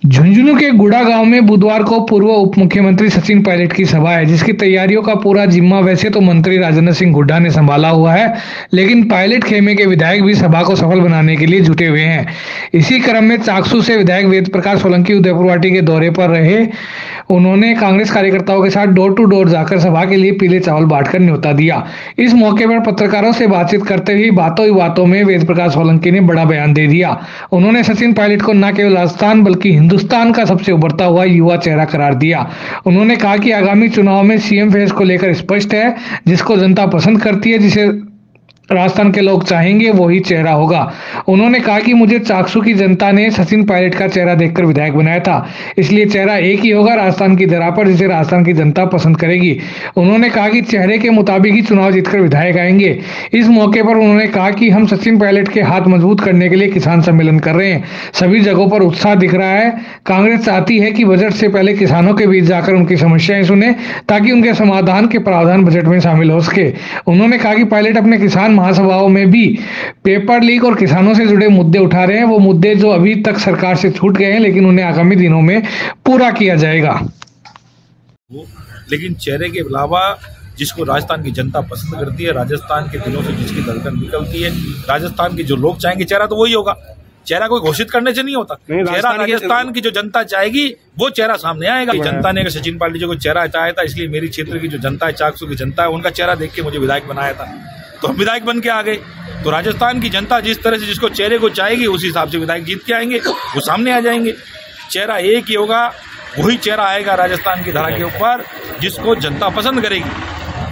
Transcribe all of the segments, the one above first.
झुंझुनू के गुड़ा गांव में बुधवार को पूर्व उप मुख्यमंत्री सचिन पायलट की सभा है, जिसकी तैयारियों का पूरा जिम्मा वैसे तो मंत्री राजेंद्र सिंह हुड्डा ने संभाला हुआ है, लेकिन पायलट खेमे के विधायक भी सभा को सफल बनाने के लिए जुटे हुए हैं। इसी क्रम में चाकसू से विधायक वेद प्रकाश सोलंकी उदयपुरवाटी के दौरे पर रहे। उन्होंने कांग्रेस कार्यकर्ताओं के साथ डोर टू डोर जाकर सभा के लिए पीले चावल बांटकर न्योता दिया। इस मौके पर पत्रकारों से बातचीत करते हुए बातों ही बातों में वेद प्रकाश सोलंकी ने बड़ा बयान दे दिया। उन्होंने सचिन पायलट को न केवल राजस्थान बल्कि हिंदुस्तान का सबसे उभरता हुआ युवा चेहरा करार दिया। उन्होंने कहा कि आगामी चुनाव में सीएम फेस को लेकर स्पष्ट है, जिसको जनता पसंद करती है, जिसे राजस्थान के लोग चाहेंगे वही चेहरा होगा। उन्होंने कहा कि मुझे चाकसू की जनता ने सचिन पायलट का चेहरा देखकर विधायक बनाया था, इसलिए चेहरा एक ही होगा राजस्थान की धरा पर, जिसे राजस्थान की जनता पसंद करेगी। उन्होंने कहा कि चेहरे के मुताबिक ही चुनाव जीतकर विधायक आएंगे। इस मौके पर उन्होंने कहा कि हम सचिन पायलट के हाथ मजबूत करने के लिए किसान सम्मेलन कर रहे हैं। सभी जगहों पर उत्साह दिख रहा है। कांग्रेस चाहती है कि बजट से पहले किसानों के बीच जाकर उनकी समस्याएं सुने, ताकि उनके समाधान के प्रावधान बजट में शामिल हो सके। उन्होंने कहा कि पायलट अपने किसान महासभाओं में भी पेपर लीक और किसानों से जुड़े मुद्दे उठा रहे हैं। वो मुद्दे जो अभी तक सरकार से छूट गए हैं, लेकिन उन्हें आगामी दिनों में पूरा किया जाएगा। लेकिन चेहरे के अलावा जिसको राजस्थान की जनता पसंद करती है, राजस्थान के दिलों से जिसकी धड़कन निकलती है, राजस्थान की जो लोग चाहेंगे चेहरा तो वही होगा। चेहरा कोई घोषित करने से नहीं होता। चेहरा राजस्थान की जो जनता चाहेगी वो चेहरा सामने आएगा। जनता ने अगर सचिन पायलट जी को चेहरा चाहा था, इसलिए मेरी क्षेत्र की जो जनता है, चाकसू की जनता है, उनका चेहरा देख के मुझे विधायक बनाया था, तो हम विधायक बन के आ गए। तो राजस्थान की जनता जिस तरह से जिसको चेहरे को चाहेगी उस हिसाब से विधायक जीत के आएंगे, वो सामने आ जाएंगे। चेहरा एक ही होगा, वही चेहरा आएगा राजस्थान की धरा के ऊपर, जिसको जनता पसंद करेगी,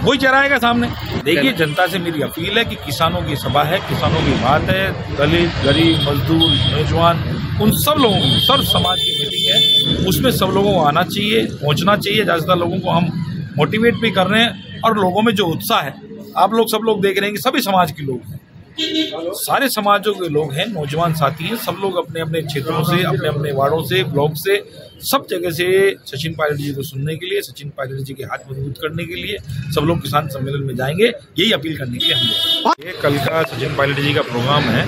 वही चेहरा आएगा सामने। देखिए, जनता से मेरी अपील है कि किसानों की सभा है, किसानों की बात है, दलित, गरीब, मजदूर, नौजवान, उन सब लोगों की, सर्व समाज की मीटिंग है। उसमें सब लोगों को आना चाहिए, पहुंचना चाहिए। ज्यादातर लोगों को हम मोटिवेट भी कर रहे हैं, और लोगों में जो उत्साह है, आप लोग सब लोग देख रहे हैं कि सभी समाज के लोग हैं, सारे समाजों के लोग हैं, नौजवान साथी हैं, सब लोग अपने अपने क्षेत्रों से, अपने अपने वार्डों से, ब्लॉक से, सब जगह से सचिन पायलट जी को सुनने के लिए, सचिन पायलट जी के हाथ मजबूत करने के लिए सब लोग किसान सम्मेलन में जाएंगे। यही अपील करने के लिए हम लोग। ये कल का सचिन पायलट जी का प्रोग्राम है,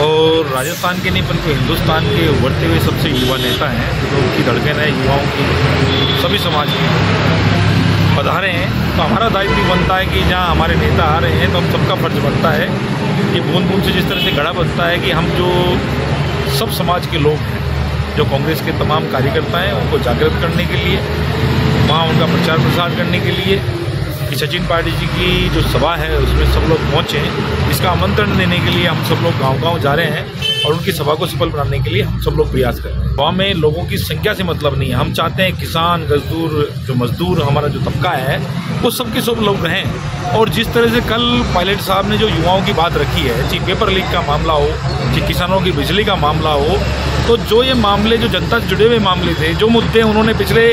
और राजस्थान के नहीं बल्कि हिंदुस्तान के उभरते हुए सबसे युवा नेता हैं, जो उनकी धड़कन है, युवाओं की, सभी समाज की पधारे हैं। तो हमारा दायित्व बनता है कि जहाँ हमारे नेता आ रहे हैं तो हम सबका फर्ज बनता है कि बूंद बूंद से जिस तरह से घड़ा बनता है कि हम जो सब समाज के लोग हैं, जो कांग्रेस के तमाम कार्यकर्ता हैं, उनको जागृत करने के लिए, वहाँ उनका प्रचार प्रसार करने के लिए कि सचिन पायलट जी की जो सभा है उसमें सब लोग पहुँचें, इसका आमंत्रण देने के लिए हम सब लोग गाँव-गाँव जा रहे हैं, और उनकी सभा को सफल बनाने के लिए हम सब लोग प्रयास कर रहे हैं। गाँव में लोगों की संख्या से मतलब नहीं है, हम चाहते हैं किसान, मजदूर हमारा जो तबका है वो सबके सब लोग रहें। और जिस तरह से कल पायलट साहब ने जो युवाओं की बात रखी है, चाहे पेपर लीक का मामला हो, चाहे किसानों की बिजली का मामला हो, तो जो ये मामले जो जनता से जुड़े हुए मामले थे, जो मुद्दे उन्होंने पिछले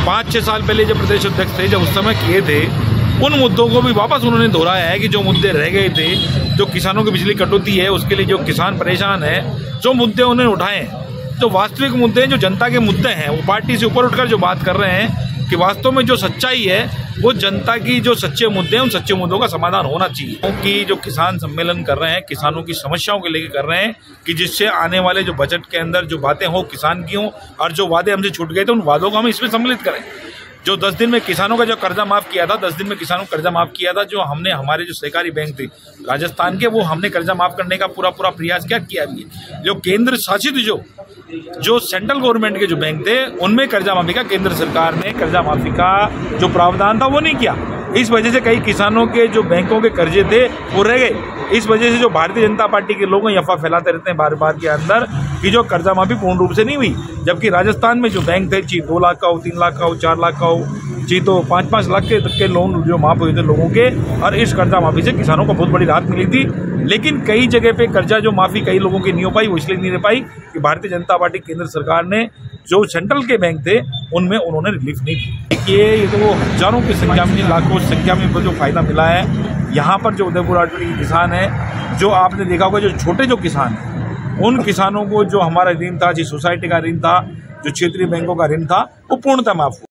5-6 साल पहले जब प्रदेश अध्यक्ष थे, जब उस समय किए थे, उन मुद्दों को भी वापस उन्होंने दोहराया है कि जो मुद्दे रह गए थे, जो किसानों की बिजली कटौती है उसके लिए जो किसान परेशान है, जो मुद्दे उन्होंने उठाए हैं, जो वास्तविक मुद्दे हैं, जो जनता के मुद्दे हैं, वो पार्टी से ऊपर उठकर जो बात कर रहे हैं कि वास्तव में जो सच्चाई है वो जनता की जो सच्चे मुद्दे हैं, उन सच्चे मुद्दों का समाधान होना चाहिए। क्योंकि जो किसान सम्मेलन कर रहे हैं, किसानों की समस्याओं के लेकर कर रहे हैं कि जिससे आने वाले जो बजट के अंदर जो बातें हो किसान की हों, और जो वादे हमसे छूट गए थे उन वादों को हम इसमें सम्मिलित करें। जो 10 दिन में किसानों का जो कर्जा माफ किया था, 10 दिन में किसानों को कर्जा माफ किया था, जो हमने हमारे जो सहकारी बैंक थे राजस्थान के, वो हमने कर्जा माफ करने का पूरा प्रयास किया भी है। जो केंद्र शासित जो सेंट्रल गवर्नमेंट के जो बैंक थे, उनमें कर्जा माफी का केंद्र सरकार ने कर्जा माफी का जो प्रावधान था वो नहीं किया। इस वजह से कई किसानों के जो बैंकों के कर्जे थे वो रह गए। इस वजह से जो भारतीय जनता पार्टी के लोग अफवाह फैलाते रहते हैं बार बार के अंदर कि जो कर्जा माफी पूर्ण रूप से नहीं हुई, जबकि राजस्थान में जो बैंक थे, चाहे 2 लाख का हो, 3 लाख का हो, 4 लाख का हो, जी तो 5-5 लाख के तक के लोन जो माफ हुए थे लोगों के, और इस कर्जा माफी से किसानों को बहुत बड़ी राहत मिली थी। लेकिन कई जगह पे कर्जा जो माफी कई लोगों की नहीं हो पाई, वो इसलिए नहीं रह पाई कि भारतीय जनता पार्टी केंद्र सरकार ने जो सेंट्रल के बैंक थे उनमें उन्होंने रिलीफ नहीं दी। देखिए, ये तो हजारों की संख्या में, लाखों संख्या में जो फायदा मिला है यहाँ पर जो उदयपुरवाटी के किसान है, जो आपने देखा होगा जो छोटे जो किसान हैं, उन किसानों को जो हमारा ऋण था, जो सोसाइटी का ऋण था, जो क्षेत्रीय बैंकों का ऋण था, वो पूर्णतः माफ हुआ।